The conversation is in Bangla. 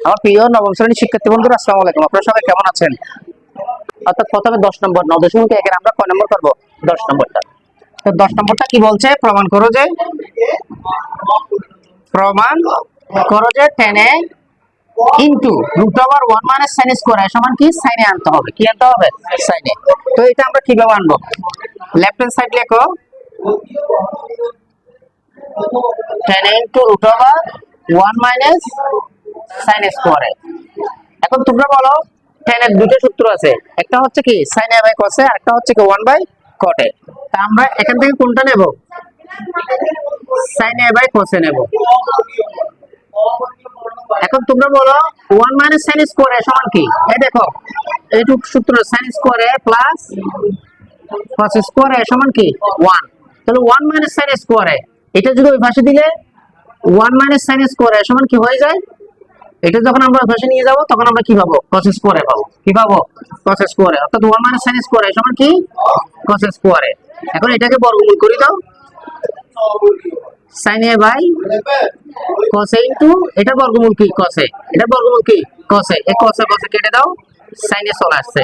আমার প্রিয় নবম শ্রেণীর শিক্ষার্থী বন্ধুরা, আসসালামু আলাইকুম। আপনারা সবাই কেমন আছেন? অর্থাৎ প্রথমে 10 নম্বর 9.1 আমরা কয় নম্বর করব? 10 নম্বরটা। তো 10 নম্বরটা কি বলছে? প্রমাণ করো যে 10 এ ইনটু √1 - sin স্কয়ার সমান কি? sin এ আনতে হবে। কি আনতে হবে? sin এ। তো এটা আমরা কিভাবে আনবো? লেফট হ্যান্ড সাইড লেখো 10 a ইনটু √1 - sin স্কয়ার। এখন তোমরা বলো 10 এর দুটো সূত্র আছে, একটা হচ্ছে কি sin a by cos a, আরেকটা হচ্ছে কি 1 বাই cot a। তা আমরা এখান থেকে কোনটা নেব? sin a by cos a নেব। এখন তোমরা বলো 1 - sin স্কয়ার a সমান কি? এই দেখো এইটুক সূত্র sin square a plus cos square a সমান কি? 1। তাহলে 1 - sin স্কয়ার a, এটা যদি ওই পাশে দিলে 1 - sin স্কয়ার a সমান কি হয়ে যায়? এটা যখন আমরা ওই পাশে নিয়ে যাব তখন আমরা কি পাবো? cos স্কয়ার a পাবো। কি পাবো? cos square a। অর্থাৎ 1 - sin স্কয়ার a সমান কি? cos square a। এখন এটাকে বর্গমূল করে দাও, sin a by cos a into এটা বর্গমূল কি? cos a। এটা বর্গমূল কি? cos a। এই cos a কেটে দাও, sin a চলে আসছে।